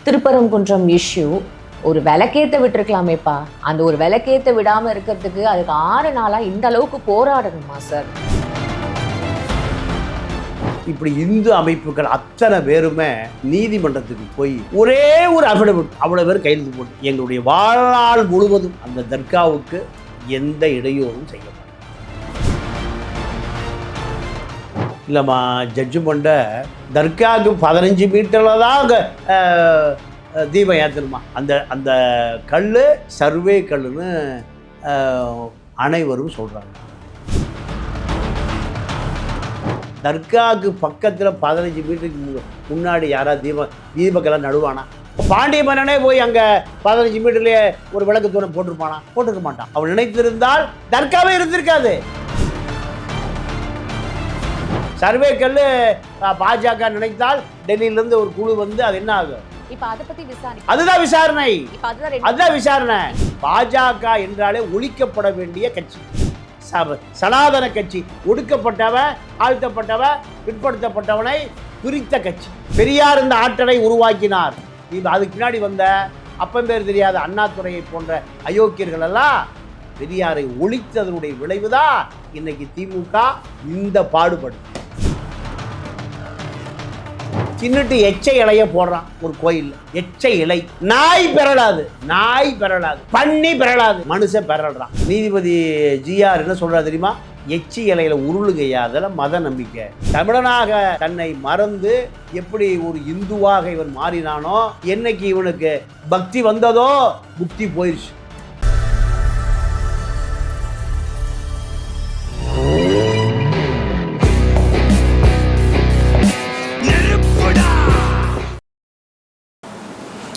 Thiruparankundram issue ஒரு விளக்கேற்ற விட்டுருக்கலாமேப்பா. அந்த ஒரு விளக்கேற்ற விடாமல் இருக்கிறதுக்கு அதுக்கு 6 நாளாக இந்த அளவுக்கு போராடணுமா சார்? இப்படி இந்து அமைப்புகள் அத்தனை பேருமே நீதிமன்றத்துக்கு போய் ஒரே ஒரு அஃபிடவிட் அவ்வளோ பேர் கையெழுத்து போட்டு எங்களுடைய வாழ்நாள் முழுவதும் அந்த தர்காவுக்கு எந்த இடையூறும் செய்ய மாட்டோம். இல்லைம்மா, ஜட்ஜ்மெண்ட்டை தர்காவுக்கு 15 மீட்டரில் தான் அங்கே தீபம் ஏற்றணுமா. அந்த அந்த கல் சர்வே கல்லுன்னு அனைவரும் சொல்கிறாங்க. தர்காவுக்கு பக்கத்தில் 15 மீட்டருக்கு முன்னாடி யாராவது தீபக்கெல்லாம் நடுவானா? பாண்டிய மன்னனே போய் அங்கே 15 மீட்டர்லேயே ஒரு விளக்கு தூரம் போட்டிருப்பானா? போட்டிருக்க மாட்டான். அவன் நினைத்திருந்தால் தர்காவே இருந்திருக்காது. சர்வே கல் பாஜக நினைத்தால் டெல்லியிலேருந்து ஒரு குழு வந்து அது என்ன ஆகும்? அதுதான் விசாரணை. அதுதான் விசாரணை. பாஜக என்றாலே ஒழிக்கப்பட வேண்டிய கட்சி, சனாதன கட்சி. ஒடுக்கப்பட்டவன், ஆழ்த்தப்பட்டவன், பிற்படுத்தப்பட்டவனை பிரித்த கட்சி. பெரியார் இந்த ஆற்றலை உருவாக்கினார். அதுக்கு பின்னாடி வந்த அப்பம் பேர் தெரியாத அண்ணாதுரையை போன்ற அயோக்கியர்கள் எல்லாம் பெரியாரை ஒழித்ததனுடைய விளைவுதான் இன்னைக்கு திமுக இந்த பாடுபடும். சின்னிட்டு எச்சை இலைய போடுறான் ஒரு கோயில். எச்சை இலை நாய் பெறலாது, நாய் பெறலாது, பண்ணி பெறலாது, மனுஷன் பெறல்றான். நீதிபதி ஜிஆர் என்ன சொல்றாரு தெரியுமா? எச்சி இலையில உருளுகையா, அதெல்லாம் மத நம்பிக்கை. தமிழனாக தன்னை மறந்து எப்படி ஒரு இந்துவாக இவன் மாறினானோ, என்னைக்கு இவனுக்கு பக்தி வந்ததோ புக்தி போயிடுச்சு.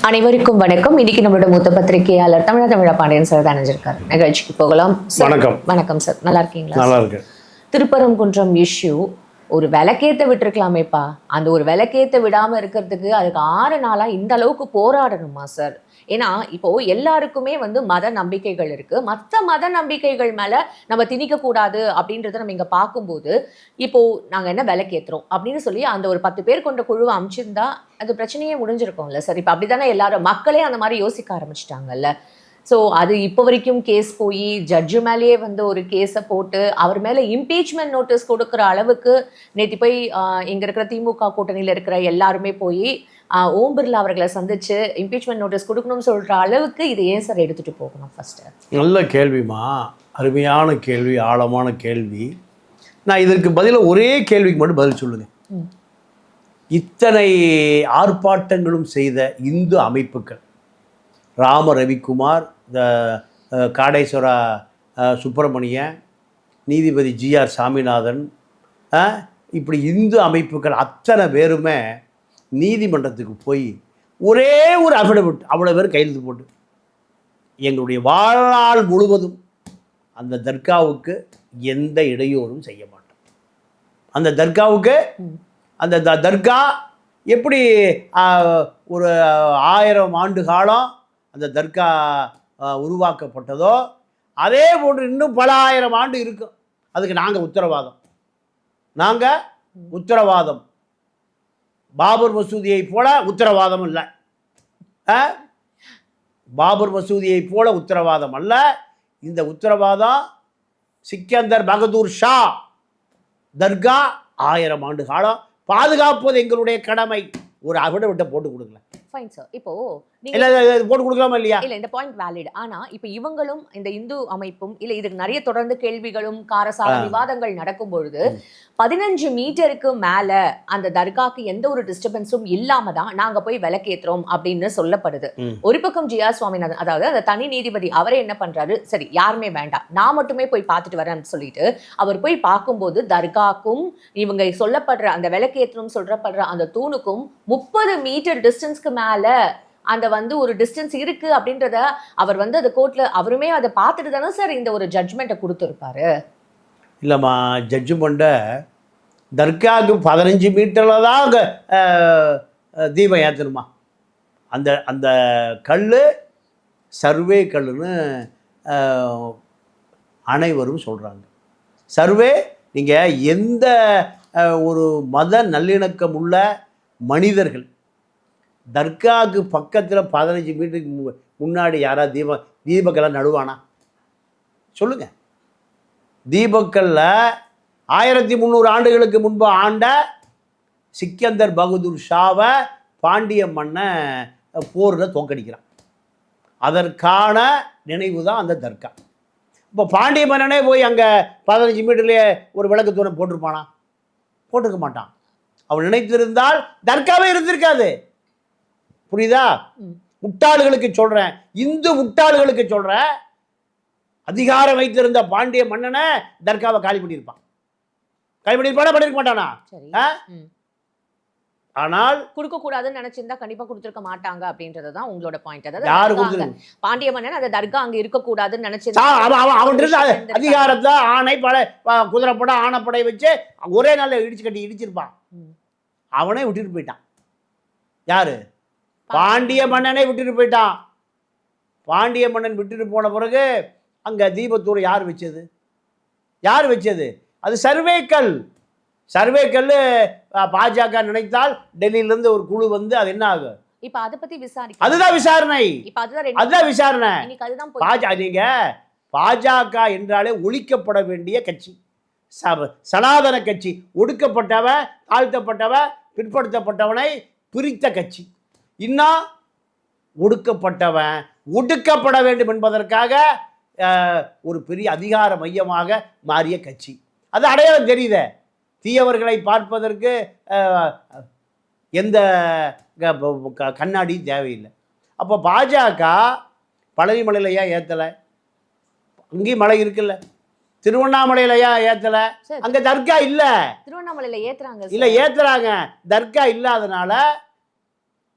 அனைவருக்கும் வணக்கம். இன்னைக்கு நம்மளோட மூத்த பத்திரிகையாளர் தமிழா பாண்டியன் சார் அணிஞ்சிருக்காரு. நிகழ்ச்சிக்கு போகலாம். வணக்கம். வணக்கம் சார், நல்லா இருக்கீங்களா? நல்லா இருக்கு. திருப்பரங்குன்றம் இஷ்யூ ஒரு விளக்கேற்ற விட்டுருக்கலாமேப்பா. அந்த ஒரு விளக்கேற்ற விடாம இருக்கிறதுக்கு அதுக்கு 6 நாளாக இந்த அளவுக்கு போராடணுமா சார்? ஏன்னா இப்போ எல்லாருக்குமே மத நம்பிக்கைகள் இருக்கு. மற்ற மத நம்பிக்கைகள் மேல நம்ம திணிக்கக்கூடாது அப்படின்றத நம்ம இங்க பார்க்கும்போது, இப்போ நாங்க என்ன விளக்கேற்றுறோம் அப்படின்னு சொல்லி அந்த ஒரு 10 பேர் கொண்ட குழுவை அமைச்சிருந்தா அது பிரச்சனையே முடிஞ்சிருக்கோம்ல சார். இப்போ அப்படித்தானே எல்லாரும் மக்களே அந்த மாதிரி யோசிக்க ஆரம்பிச்சிட்டாங்கல்ல. ஸோ அது இப்போ வரைக்கும் கேஸ் போய் ஜட்ஜு மேலேயே ஒரு கேஸை போட்டு அவர் மேலே இம்பீச்மெண்ட் நோட்டீஸ் கொடுக்குற அளவுக்கு நேற்று போய் இங்கே இருக்கிற திமுக கூட்டணியில் இருக்கிற எல்லாருமே போய் ஓம் பிர்லா அவர்களை சந்திச்சு இம்பீச்மெண்ட் நோட்டீஸ் கொடுக்கணும்னு சொல்கிற அளவுக்கு இது ஏன் சார் எடுத்துகிட்டு போகணும்? ஃபஸ்ட்டு நல்ல கேள்விமா, அருமையான கேள்வி, ஆழமான கேள்வி. நான் இதற்கு பதிலாக ஒரே கேள்விக்கு மட்டும் பதில் சொல்லுங்கள். இத்தனை ஆர்ப்பாட்டங்களும் செய்த இந்து அமைப்புகள், ராம ரவிக்குமார், காடேஸ்வரா சுப்பிரமணியன், நீதிபதி ஜிஆர் சாமிநாதன், இப்படி இந்து அமைப்புகள் அத்தனை பேருமே நீதிமன்றத்துக்கு போய் ஒரே ஒரு அஃபிடவிட் அவ்வளோ பேர் கையெழுத்து போட்டு எங்களுடைய வாழ்நாள் முழுவதும் அந்த தர்காவுக்கு எந்த இடையூறும் செய்ய மாட்டோம். அந்த தர்காவுக்கு அந்த தர்கா எப்படி ஒரு 1000 ஆண்டு காலம் அந்த தர்கா உருவாக்கப்பட்டதோ அதே போன்று இன்னும் பல 1000 ஆண்டு இருக்கும். அதுக்கு நாங்கள் உத்தரவாதம். பாபர் மசூதியை போல உத்தரவாதம் இல்லை. பாபர் மசூதியை போல உத்தரவாதம் அல்ல. இந்த உத்தரவாதம் சிக்கந்தர் பகதூர் ஷா தர்கா 1000 ஆண்டு காலம் பாதுகாப்பது எங்களுடைய கடமை. ஒரு அஃபிடவிட்டை போட்டு கொடுக்கல. Fine sir. இப்போ போட்டு கொடுக்கலாமா இல்லையா? இல்ல, இந்த பாயிண்ட் வேலிட். ஆனா இப்ப இவங்களும் இந்த இந்து அமைப்பும் இல்ல இதுக்கு நிறைய தொடர்ந்து கேள்விகளும் காரசார விவாதங்கள் நடக்கும் பொழுது 15 மீட்டருக்கு மேல அந்த தர்காக்கு எந்த ஒரு டிஸ்டர்பன்ஸும் இல்லாம தான் நாங்க போய் விளக்கேற்றோம் அப்படின்னு சொல்லப்படுது. ஒரு பக்கம் ஜிஆர் சுவாமிநாதன், அதாவது அந்த தனி நீதிபதி, அவரே என்ன பண்றாரு, சரி யாருமே வேண்டாம் நான் மட்டுமே போய் பார்த்துட்டு வரேன்னு சொல்லிட்டு அவர் போய் பார்க்கும்போது தர்காக்கும் இவங்க சொல்லப்படுற அந்த விளக்கேற்றணும் சொல்றப்படுற அந்த தூணுக்கும் 30 மீட்டர் டிஸ்டன்ஸ்க்கு மேல அந்த ஒரு டிஸ்டன்ஸ் இருக்கு அப்படின்றத அவர் அந்த கோர்ட்ல அவருமே அதை பார்த்துட்டு தானே சார் இந்த ஒரு ஜட்ஜ்மெண்ட்டை கொடுத்துருப்பாரு. இல்லைம்மா, ஜட்ஜ்மெண்ட்டை தர்காவுக்கு 15 மீட்டரில் தான் அங்கே தீபம் ஏற்றணுமா. அந்த அந்த கல் சர்வே கல்லுன்னு அனைவரும் சொல்கிறாங்க. சர்வே நீங்கள் எந்த ஒரு மத நல்லிணக்கம் உள்ள மனிதர்கள் தர்காவுக்கு பக்கத்தில் 15 மீட்டருக்கு முன்னாடி யாராவது தீபக்கெல்லாம் நடுவானா சொல்லுங்கள். தீபக்கல்ல 1300 ஆண்டுகளுக்கு முன்பு ஆண்ட சிக்கந்தர் பகதூர் ஷாவை பாண்டிய மன்னன் போரில் தோக்கடிக்கிறான். அதற்கான நினைவு தான் அந்த தர்கா. இப்போ பாண்டிய மன்னனே போய் அங்கே 15 மீட்டர்லேயே ஒரு விளக்கு தூரம் போட்டிருப்பானா? போட்டிருக்க மாட்டான். அவன் நினைத்திருந்தால் தர்காவே இருந்திருக்காது. புரியுதா? முட்டாள்களுக்கு சொல்கிறேன், இந்து முட்டாள்களுக்கு சொல்கிறேன், அதிகாரம் வைத்திருந்த பாண்டிய மன்னனை தர்காவை காலி பண்ணியிருப்பான். காலி பண்ணியிருப்பானா? பண்ணியிருக்க மாட்டானா? ஆனால் கொடுக்க கூடாதுன்னு நினைச்சிருந்தா கண்டிப்பா கொடுத்திருக்க மாட்டாங்க அப்படின்றதுதான் உங்களோட பாயிண்ட். அதாவது யாரு கொடுத்து பாண்டிய மன்னன் அந்த தர்கா அங்க இருக்க கூடாதுன்னு நினைச்சிருந்தா அவன் அதிகாரத்தை ஆணை படை குதிரைப்படை ஆணைப்படை வச்சு ஒரே நாள்ல இடிச்சிருப்பான். அவனே விட்டுட்டு போயிட்டான். யாரு? பாண்டிய மன்னனே விட்டுட்டு போயிட்டான். பாண்டிய மன்னன் விட்டுட்டு போன பிறகு அங்க தீபத்தூர் யார் வச்சது? யார் வச்சது? அது சர்வேக்கல். சர்வேக்கல் பாஜக நினைத்தால் டெல்லியிலிருந்து ஒரு குழு வந்து அது என்ன ஆகும்? இப்ப அதை பத்தி விசாரிக்க அதுதான் விசாரணை. இப்ப அதுதான் விசாரணை. நீங்க பாஜக என்றாலே ஒழிக்கப்பட வேண்டிய கட்சி, சனாதன கட்சி, ஒடுக்கப்பட்டவன், தாழ்த்தப்பட்டவன், பிற்படுத்தப்பட்டவனை பிரித்த கட்சி. இன்னும் ஒடுக்கப்பட்டவன் ஒடுக்கப்பட வேண்டும் என்பதற்காக ஒரு பெரிய அதிகார மையமாக மாறிய கட்சி. அது அடையாளம் தெரியுதே. தீயவர்களை பார்ப்பதற்கு எந்த கண்ணாடியும் தேவையில்லை. அப்போ பாஜக பழனி மலையில் ஏன் ஏற்றலை? அங்கேயும் மலை இருக்குல்ல. திருவண்ணாமலையில் ஏன் ஏற்றலை? அங்கே தர்கா இல்லை. திருவண்ணாமலையில் ஏற்றுறாங்க. இல்லை, ஏற்றுறாங்க. தர்கா இல்லாதனால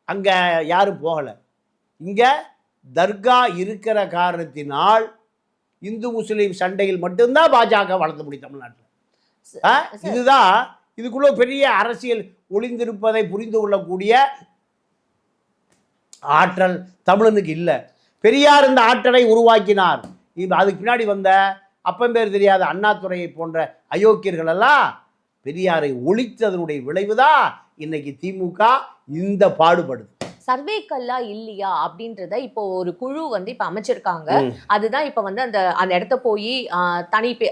அங்கே யாரும் போகலை. இங்கே தர்கா இருக்கிற காரணத்தினால் இந்து முஸ்லீம் சண்டையில் மட்டும்தான் பாஜக வளர்த்த முடியும் தமிழ்நாட்டில். இதுதான் இதுக்குள்ள பெரிய அரசியல் ஒளிந்திருப்பதை புரிந்து கொள்ளக்கூடிய ஆற்றல் தமிழனுக்கு இல்லை. பெரியார் இந்த ஆற்றலை உருவாக்கினார். அதுக்கு பின்னாடி வந்த அப்பம்பேர் தெரியாத அண்ணாதுரையை போன்ற அயோக்கியர்கள் எல்லாம் பெரியாரை ஒழித்ததனுடைய விளைவுதான் இன்னைக்கு திமுக இந்த பாடுபடுது. சர்வேக்கல்லா இல்லையா அப்படின்றத இப்போ ஒரு குழு வந்து இப்ப அமைச்சிருக்காங்க. அதுதான் இப்ப வந்து அந்த இடத்த போய்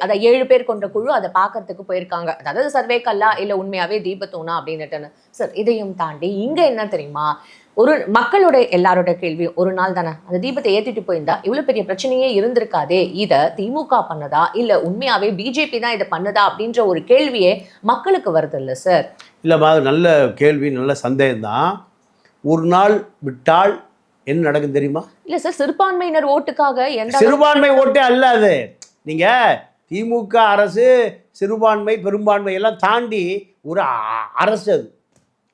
அதை 7 பேர் கொண்ட குழு அதை பாக்கிறதுக்கு போயிருக்காங்க. அதாவது சர்வேக்கல்லா இல்ல உண்மையாவே தீபத்தூணா அப்படின்னுட்டு. சார், இதையும் தாண்டி இங்க என்ன தெரியுமா, ஒரு மக்களோட எல்லாரோட கேள்வி, ஒரு நாள் தானே அந்த தீபத்தை ஏத்திட்டு போயிருந்தா இவ்வளவு பெரிய பிரச்சனையே இருந்திருக்காதே, இதை திமுக பண்ணதா இல்ல உண்மையாவே பிஜேபி தான் இதை பண்ணதா அப்படின்ற ஒரு கேள்வியே மக்களுக்கு வருது இல்ல சார்? இல்ல, நல்ல கேள்வி, நல்ல சந்தேகம் தான். ஒரு நாள் விட்டால் என்ன நடக்கும் தெரியுமா? இல்ல சார், சிறுபான்மையினர் ஓட்டுக்காக எந்த சிறுபான்மை ஓட்டே அல்ல அது. நீங்க திமுக அரசு சிறுபான்மை பெரும்பான்மை எல்லாம் தாண்டி ஒரு அரசு. அது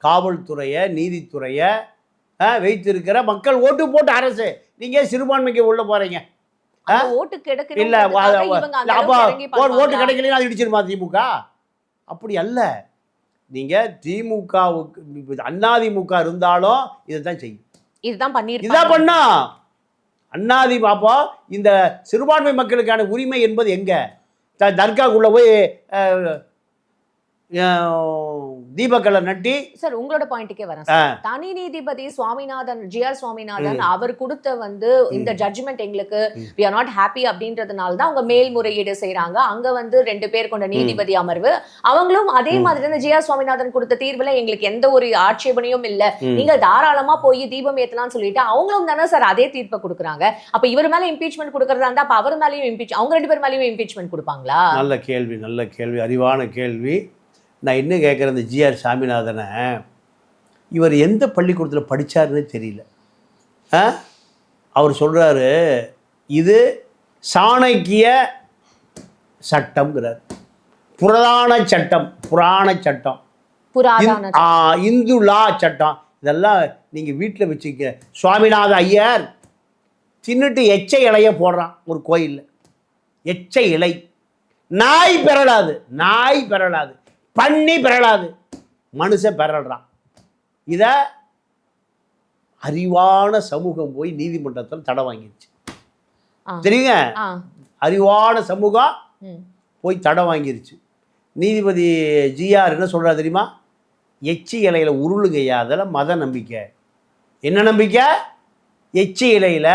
காவல்துறையை, நீதித்துறையை வைத்திருக்கிற மக்கள் ஓட்டு போட்ட அரசு. நீங்க சிறுபான்மைக்கு உள்ள போறீங்க. ஓட்டு கிடைக்கல இல்ல, ஓட்டு கிடைக்கலன்னா அது இடிச்சிருமா திமுக? அப்படி அல்ல. நீங்கள் திமுகவுக்கு அதிமுக இருந்தாலும் இதைத்தான் செய்யும். இதுதான் பண்ணா அண்ணாதி பாப்பா. இந்த சிறுபான்மை மக்களுக்கான உரிமை என்பது எங்க? தர்காக்குள்ள போய் தீபக்கலை நட்டி. சார், உங்களோட பாயிண்ட்டுக்கே வரேன். தனி நீதிபதி சுவாமிநாதன், ஜிஆர் சுவாமிநாதன் அவர் கொடுத்த வந்து இந்த ஜட்ஜ்மெண்ட் எங்களுக்கு we are not happy அப்படின்றதுனால தான் அவங்க மேல்முறையீடு செய்யறாங்க. அங்க வந்து 2 பேர் கொண்ட நீதிபதி அமர்வு, அவங்களும் அதே மாதிரி தான் ஜிஆர் சுவாமிநாதன் கொடுத்த தீர்வுல எங்களுக்கு எந்த ஒரு ஆட்சேபனையும் இல்ல, நீங்க தாராளமா போய் தீபம் ஏத்தலாம்னு சொல்லிட்டு அவங்களும் தானே சார் அதே தீர்ப்பை கொடுக்குறாங்க. அப்ப இவர் மேல இம்பீச்மெண்ட் கொடுக்கறதா இருந்தா அப்ப அவர் மேலேயும் அவங்க 2 பேர் மேலேயும் இம்பீச்மெண்ட் கொடுப்பாங்களா? நல்ல கேள்வி, நல்ல கேள்வி, அறிவான கேள்வி. நான் என்ன கேட்குறேன், இந்த ஜிஆர் சாமிநாதனை இவர் எந்த பள்ளிக்கூடத்தில் படித்தாருன்னு தெரியல. அவர் சொல்கிறாரு இது சாணக்கிய சட்டம்ங்கிறார். புராண சட்டம், இந்து லா சட்டம். இதெல்லாம் நீங்கள் வீட்டில் வச்சுக்க. சுவாமிநாத ஐயர் தின்னுட்டு எச்சை இலைய போடுறான் ஒரு கோயிலில். எச்சை இலை நாய் பெறலாது, பண்ணி பெறலாது, மனுஷன் பெறல்றான். இதை அறிவான சமூகம் போய் நீதிமன்றத்தில் தடை வாங்கிடுச்சு. தெரியுங்க, அறிவான சமூகம் போய் தடை வாங்கிருச்சு. நீதிபதி ஜிஆர் என்ன சொல்கிறார் தெரியுமா? எச்சி இலையில் உருளுகையா, அதெல்லாம் மத நம்பிக்கை. என்ன நம்பிக்கை? எச்சி இலையில்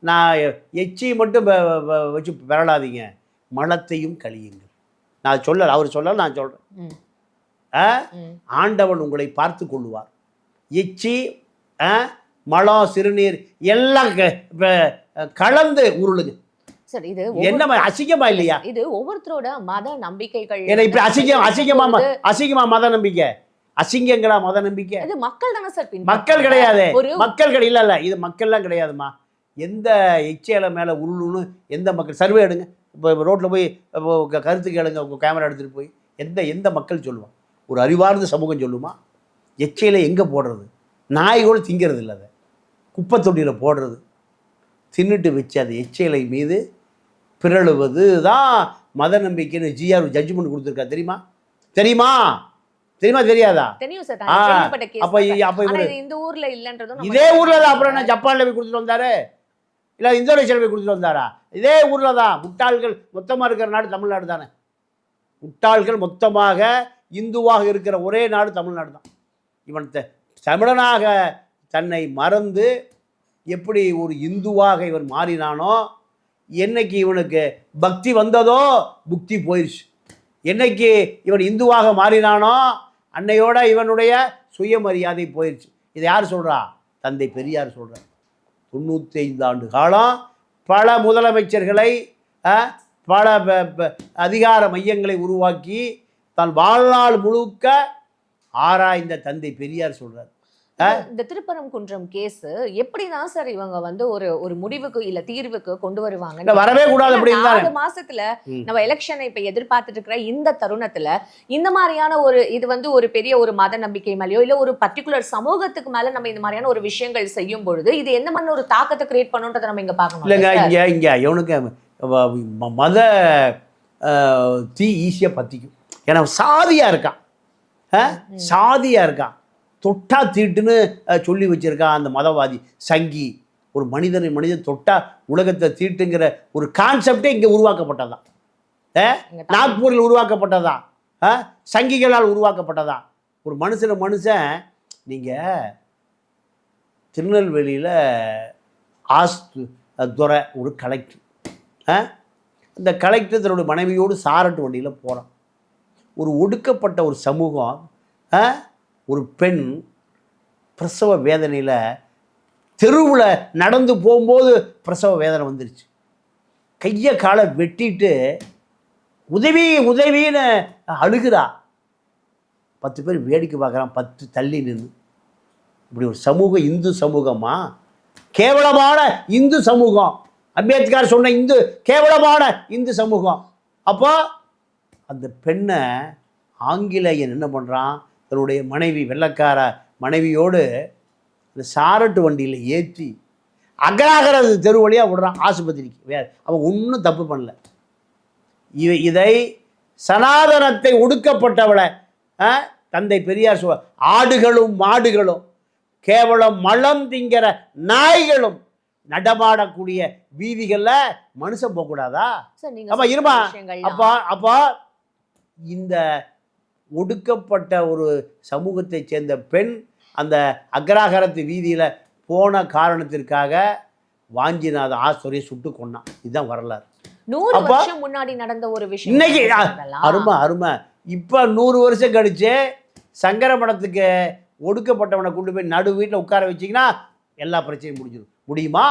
நான் எச்சி மட்டும் வச்சு விரலாதீங்க, மலத்தையும் கழியுங்கள். நான் சொல்லலை, அவர் சொல்லலை, நான் சொல்கிறேன். ஆண்டவன் உங்களை பார்த்து கொள்ளுவார். எச்சி மலம் சிறுநீர் எல்லாம் கலந்து உருளுங்க. சார் இது என்ன அசிங்கமா இல்லையா? இது ஒவ்வொருத்தரோட மத நம்பிக்கைகள். ஏன்னா இப்ப அசிங்கமா மத நம்பிக்கை, அசிங்கங்களா மத நம்பிக்கை? இது மக்கள் தானே சார்? மக்கள் கிடையாது, மக்கள் இல்ல இது மக்கள்லாம் கிடையாதுமா. எந்த எச்சையில மேல உருளுன்னு எந்த மக்கள் சர்வே எடுங்க. இப்போ ரோட்டில் போய் கருத்து கேளுங்க, உங்கள் கேமரா எடுத்துகிட்டு போய் எந்த மக்கள் சொல்லுவான்? ஒரு அறிவார்ந்த சமூகம் சொல்லுமா? எச்சையில் எங்கே போடுறது? நாய் கூட திங்கிறது இல்லை, அதை குப்பை தொட்டியில் போடுறது, தின்னுட்டு வச்சு அந்த எச்சைலை மீது பிறழுவது தான் மத நம்பிக்கைன்னு ஜிஆர் ஜட்ஜ்மெண்ட் கொடுத்துருக்கா. தெரியுமா தெரியுமா தெரியுமா தெரியாதா? தெரியும் சார். அப்போ இந்த ஊரில் இல்லைன்றதும் இதே ஊரில் தான். அப்புறம் என்ன ஜப்பானில் போய் கொடுத்துட்டு வந்தாரு, இல்லை இந்தோனேஷியாவில் போய் கொடுத்துட்டு வந்தாரா? இதே ஊரில் தான். முட்டாள்கள் மொத்தமாக இருக்கிற நாடு தமிழ்நாடு தானே. முட்டாள்கள் மொத்தமாக இந்துவாக இருக்கிற ஒரே நாடு தமிழ்நாடு தான். இவன் தமிழனாக தன்னை மறந்து எப்படி ஒரு இந்துவாக இவன் மாறினானோ, என்னைக்கு இவனுக்கு பக்தி வந்ததோ புக்தி போயிடுச்சு. என்னைக்கு இவன் இந்துவாக மாறினானோ அன்னையோட இவனுடைய சுயமரியாதை போயிடுச்சு. இதை யார் சொல்கிறா? தந்தை பெரியார் சொல்கிறார். 95 ஆண்டு காலம் பல முதலமைச்சர்களை, பல அதிகார மையங்களை உருவாக்கி தன் வாழ்நாள் முழுக்க ஆராய்ந்த தந்தை பெரியார் சொல்றார். இந்த திருப்பரங்குன்றம் கேஸ் எப்படிதான் சார் இவங்க வந்து ஒரு முடிவுக்கு இல்ல தீர்வுக்கு கொண்டு வருவாங்க? வரவே கூடாது. 4 மாசத்துல நம்ம எலெக்ஷனை இப்ப எதிர்பார்த்துட்டு இருக்கிற இந்த தருணத்துல இந்த மாதிரியான இது வந்து ஒரு பெரிய ஒரு மத நம்பிக்கை மேலயோ இல்ல ஒரு பர்டிகுலர் சமூகத்துக்கு மேல நம்ம இந்த மாதிரியான ஒரு விஷயங்கள் செய்யும் பொழுது இது எந்த மாதிரி ஒரு தாக்கத்தை கிரியேட் பண்ணுன்றதை நம்ம இங்க பார்க்கணும். இல்லைங்க, இங்க இவனுக்கு மத தீ ஈஸியா பத்திக்கும். ஏன்னா சாதியா இருக்கான், சாதியா இருக்கான், தொட்டா தீட்டுன்னு சொல்லி வச்சிருக்கான் அந்த மதவாதி சங்கி. ஒரு மனிதன் தொட்டா உலகத்தை தீட்டுங்கிற ஒரு கான்செப்டே இங்கே உருவாக்கப்பட்டதான், நாக்பூரில் உருவாக்கப்பட்டதான், சங்கிகளால் உருவாக்கப்பட்டதான். ஒரு மனுஷன் நீங்கள் திருநெல்வேலியில் துறை ஒரு கலெக்டர், இந்த கலெக்டர் தன்னுடைய மனைவியோடு சாரட்டு வண்டியில் போகிறான். ஒரு ஒடுக்கப்பட்ட ஒரு சமூகம், ஒரு பெண் பிரசவ வேதனையில் தெருவில் நடந்து போகும்போது பிரசவ வேதனை வந்துருச்சு. கையை காலை வெட்டிட்டு உதவின்னு அழுகிறா. 10 பேர் வேடிக்கை பார்க்குறான், 10 தள்ளி நின்று. இப்படி ஒரு சமூகம் இந்து சமூகமா? கேவலமான இந்து சமூகம். அம்பேத்கர் சொன்ன கேவலமான இந்து சமூகம். அப்போ அந்த பெண்ணை ஆங்கிலேயன் என்ன பண்ணுறான்? தன்னுடைய மனைவி, வெள்ளக்கார மனைவியோடு இந்த சாரட்டு வண்டியில் ஏற்றி அகராகர தெரு வழியாக விடுறான் ஆஸ்பத்திரிக்கு. அவன் ஒன்றும் தப்பு பண்ணல. இதை சனாதனத்தை ஒடுக்கப்பட்டவளை தந்தை பெரியார் சொல்ல, ஆடுகளும் மாடுகளும் கேவலம் மலம் திங்கிற நாய்களும் நடமாடக்கூடிய வீதிகளில் மனுஷன் போகக்கூடாதா? அப்போ இருமா, அப்போ இந்த ஒடுக்கப்பட்ட ஒரு சமூகத்தை சேர்ந்த பெண் அந்த அக்ராகரத்து வீதியில் போன காரணத்திற்காக வாஞ்சிநாத ஆஸ்வரியை சுட்டு கொண்டான். இதுதான் வரலாறு. 100 வருஷம் முன்னாடி நடந்த ஒரு விஷயம் இன்னைக்கு அருமை. இப்போ 100 வருஷம் கழிச்சு சங்கர மடத்துக்கு ஒடுக்கப்பட்டவனை கொண்டு போய் நடு வீட்டில் உட்கார வச்சிங்கன்னா எல்லா பிரச்சனையும் முடியுமா?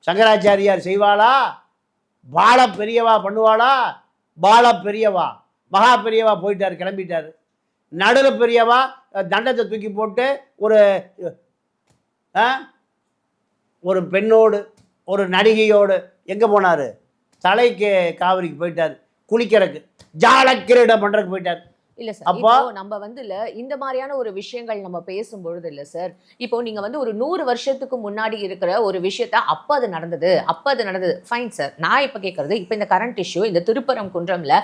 சங்கராச்சாரியார் செய்வாளா? பால பெரியவா பண்ணுவாளா? பால பெரியவா மகா பெரியவா போயிட்டார், கிளம்பிட்டார். நடுல பெரியவா தண்டத்தை தூக்கி போட்டு ஒரு பெண்ணோடு ஒரு நடிகையோடு எங்கே போனார்? தலைக்கு காவிரிக்கு போயிட்டார், குளிக்கிறதுக்கு ஜாலக்கிரீடம் பண்ணுறதுக்கு போயிட்டார். இல்ல சார், இப்போ நம்ம வந்து இந்த மாதிரியான ஒரு விஷயங்கள் நம்ம பேசும்பொழுது இல்ல சார், இப்போ நீங்க வந்து ஒரு 100 வருஷத்துக்கு முன்னாடி இருக்கிற ஒரு விஷயத்த அப்ப அது நடந்தது ஃபைன் சார். நான் இப்ப கேட்கறது, இப்போ இந்த கரண்ட் இஷ்யூ, இந்த திருப்பரங்குன்றம்ல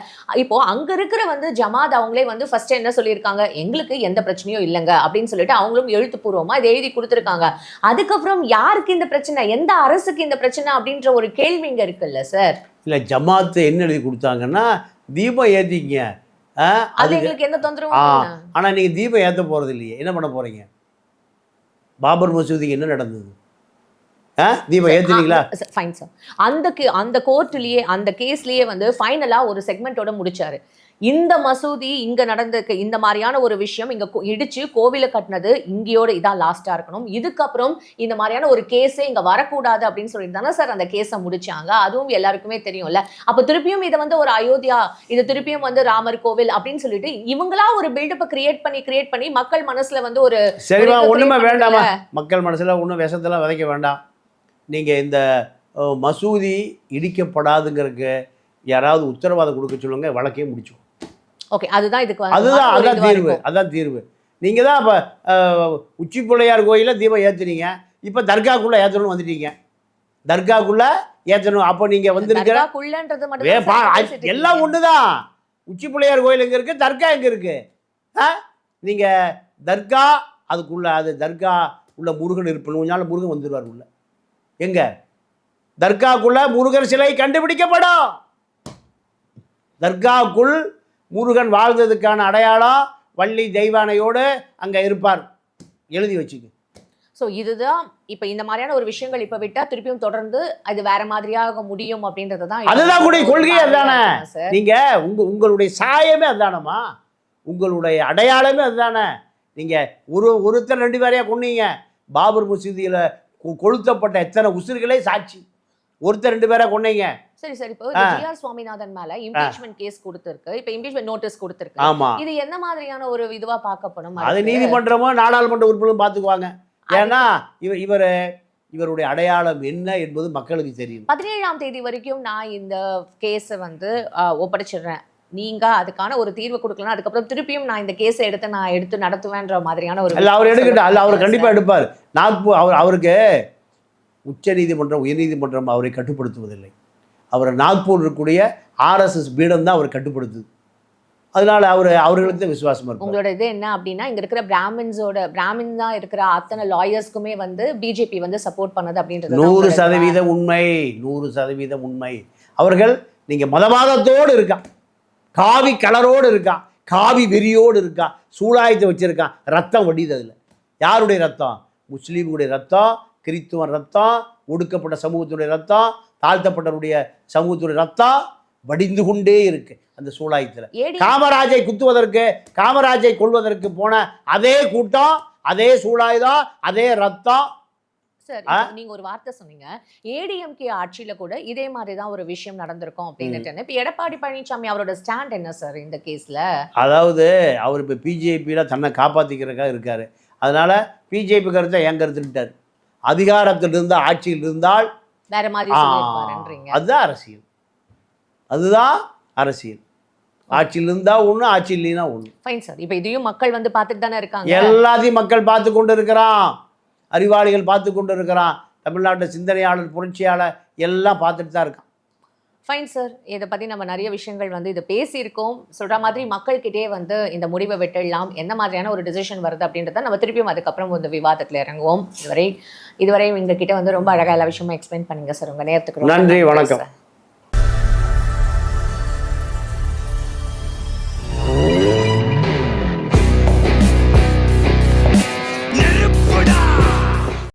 இப்போ அங்க இருக்கிற வந்து ஜமாத் அவங்களே வந்து ஃபர்ஸ்ட் என்ன சொல்லியிருக்காங்க, எங்களுக்கு எந்த பிரச்சனையும் இல்லைங்க அப்படின்னு சொல்லிட்டு அவங்களும் எழுத்துப்பூர்வமா இதை எழுதி கொடுத்துருக்காங்க. அதுக்கப்புறம் யாருக்கு இந்த பிரச்சனை, எந்த அரசுக்கு இந்த பிரச்சனை அப்படின்ற ஒரு கேள்வி இங்க இருக்குல்ல சார்? இல்ல ஜமாத் என்ன எழுதி கொடுத்தாங்கன்னா, தீபம் ஏத்திங்க, அது எங்களுக்கு எந்த தொந்தரவும். ஆனா நீங்க தீபம் ஏத்த போறது இல்லையே, என்ன பண்ண போறீங்க? பாபர் மசூதிக்கு என்ன நடந்தது? தீபம் ஏத்துனீங்களா? Fine sir. அந்த கோர்ட்லயே அந்த கேஸ்லயே வந்து ஃபைனலா ஒரு செக்மெண்டோட முடிச்சாரு. இந்த மசூதி இங்க நடந்திருக்கு, இந்த மாதிரியான ஒரு விஷயம் இங்க இடிச்சு கோவில கட்டினது இங்கேயோட இதான் லாஸ்டா இருக்கணும், இதுக்கப்புறம் இந்த மாதிரியான ஒரு கேஸே இங்க வரக்கூடாது அப்படின்னு சொல்லிட்டு தானே சார் அந்த கேஸை முடிச்சாங்க. அதுவும் எல்லாருக்குமே தெரியும்ல. அப்ப திருப்பியும் இதை வந்து ஒரு அயோத்தியா, இது திருப்பியும் வந்து ராமர் கோவில் அப்படின்னு சொல்லிட்டு இவங்களா ஒரு பில்டப்பை கிரியேட் பண்ணி மக்கள் மனசுல வந்து ஒரு சரிவா ஒண்ணுமே வேண்டாமா? மக்கள் மனசுல ஒன்றும் விஷத்தெல்லாம் விதைக்க வேண்டாம். நீங்க இந்த மசூதி இடிக்கப்படாதுங்கிறதுக்கு யாராவது உத்தரவாதம் கொடுக்க சொல்லுங்க, வழக்கே முடிச்சோம். ஓகே, அதுதான் அதான் தீர்வு. நீங்க தான் இப்ப உச்சி பிள்ளையார் கோயில தீபம் ஏத்துனீங்க, இப்ப தர்காக்குள்ள ஏத்தணும்னு வந்துட்டீங்க. தர்காக்குள்ள ஏத்தணும். அப்ப நீங்க வந்திருக்கிற எல்லாம் ஒண்ணுதான். உச்சி பிள்ளையார் கோயில் எங்க இருக்கு, தர்கா எங்க இருக்கு? நீங்க தர்கா அதுக்குள்ள, அது தர்கா உள்ள முருகன் இருப்பணும். கொஞ்ச நாள் முருகன் வந்துடுவார் உள்ள. எங்க தர்காக்குள்ள முருகன் சிலை கண்டுபிடிக்கப்படும். தர்காக்குள் முருகன் வாழ்ந்ததுக்கான அடையாளம் வள்ளி தெய்வானையோடு அங்க இருப்பார், எழுதி வச்சுக்கு. ஸோ இதுதான் இப்ப இந்த மாதிரியான ஒரு விஷயங்கள் இப்ப விட்டா திருப்பியும் தொடர்ந்து அது வேற மாதிரியாக முடியும் அப்படின்றது தான். அதுதான் கூட கொள்கையே அதுதானே. நீங்க உங்களுடைய சாயமே அதுதானம்மா, உங்களுடைய அடையாளமே அதுதானே. நீங்க ஒருத்தர் 2 பேரையா கொன்னீங்க. பாபர் மசூதியில கொளுத்தப்பட்ட எத்தனை உசுர்களே சாட்சி. ஒருத்தர் 2 பேரை கொன்னீங்க. சரி சரி. இப்போ ஜிஆர் சுவாமிநாதன் மேல இம்பீச்மென்ட் கேஸ் கொடுத்திருக்கு, இப்போ இம்பீச்மென்ட் நோட்டீஸ் கொடுத்திருக்கு. ஆமா, இது என்ன மாதிரியான ஒரு இதுவா பார்க்கப்படும்? அது நீதிமன்றமோ நாடாளுமன்ற உறுப்பினரும் பார்த்துக்குவாங்க. ஏன்னா இவருடைய அடையாளம் என்ன என்பது மக்களுக்கு தெரியும். 17ஆம் தேதி வரைக்கும் நான் இந்த கேஸை வந்து ஒப்படைச்சிடுறேன், நீங்க அதுக்கான ஒரு தீர்வு கொடுக்கலாம், அதுக்கப்புறம் திருப்பியும் நான் இந்த கேஸை எடுத்து நடத்துவேன்ற மாதிரியான ஒரு அவர் எடுக்கட்டும். அல்ல, அவர் கண்டிப்பா எடுப்பார். அவருக்கு உச்ச நீதிமன்றம் உயர் நீதிமன்றம் அவரை கட்டுப்படுத்துவதில்லை. அவர் நாக்பூர் இருக்கக்கூடிய RSS பீடம் தான் அவர் கட்டுப்படுத்துது. அதனால அவர்களுக்கு தான் விசுவாசமா இருக்கும். உங்களோட இது என்ன அப்படின்னா, இங்க இருக்கிற பிராமின் தான் இருக்கிற அத்தனை லாயர்ஸ்க்குமே வந்து பிஜேபி வந்து சப்போர்ட் பண்ணது அப்படின்றது 100% உண்மை. 100% உண்மை. அவர்கள் நீங்க மதவாதத்தோடு இருக்கான், காவி கலரோடு இருக்கான், காவி வெறியோடு இருக்கான், சூழாயத்தை வச்சிருக்கான், ரத்தம் வடிது. அதுல யாருடைய ரத்தம்? முஸ்லீம்களுடைய ரத்தம், கிறிஸ்துவ ரத்தம், ஒடுக்கப்பட்ட சமூகத்துடைய ரத்தம், தாழ்த்தப்பட்டவருடைய சமூகத்துடைய ரத்தம் வடிந்து கொண்டே இருக்கு அந்த சூழாயத்தில். காமராஜை குத்துவதற்கு, காமராஜை கொள்வதற்கு போன அதே கூட்டம், அதே சூழாயுதம், அதே ரத்தம். சார், நீங்க ஒரு வார்த்தை சொன்னீங்க, ஏடிஎம்கே ஆட்சியில கூட இதே மாதிரிதான் ஒரு விஷயம் நடந்திருக்கும் அப்படின்னு. இப்ப எடப்பாடி பழனிசாமி அவரோட ஸ்டாண்ட் என்ன சார் இந்த கேஸ்ல? அதாவது அவர் இப்ப பிஜேபியில தன்னை காப்பாத்திக்கிறதுக்காக இருக்காரு. அதனால பிஜேபி கருத்தை என் கருத்துட்டார். அதிகாரத்தில் இருந்தால், ஆட்சியில் இருந்தால் வேற மாதிரி சொல்லிருப்பாருன்றீங்க. அதுதான் அரசியல். அதுதான் அரசியல். ஆட்சியில் இருந்தா ஒண்ணு, ஆட்சி இல்லைன்னா ஒண்ணு. Fine sir. இப்போ இதையும் மக்கள் வந்து பார்த்துட்டு தானே இருக்காங்க. எல்லாத்தையும் மக்கள் பார்த்து கொண்டு இருக்கிறான், அறிவாளிகள் பார்த்து கொண்டு இருக்கிறான், தமிழ்நாட்டு சிந்தனையாளர், புரட்சியாளர் எல்லாம் பார்த்துட்டு தான் இருக்கான். Fine sir. இதை பற்றி நம்ம நிறைய விஷயங்கள் வந்து இதை பேசியிருக்கோம். சொல்கிற மாதிரி மக்கள்கிட்டே வந்து இந்த முடிவை விட்டுடலாம், என்ன மாதிரியான ஒரு டிசிஷன் வருது அப்படின்றத நம்ம திருப்பியும் அதுக்கப்புறம் வந்து விவாதத்தில் இறங்குவோம். இதுவரை எங்ககிட்ட வந்து ரொம்ப அழகாக எல்லா விஷயமும் எக்ஸ்பிளைன் பண்ணுங்க சார். உங்கள் நேரத்துக்கு நன்றி, வணக்கம்.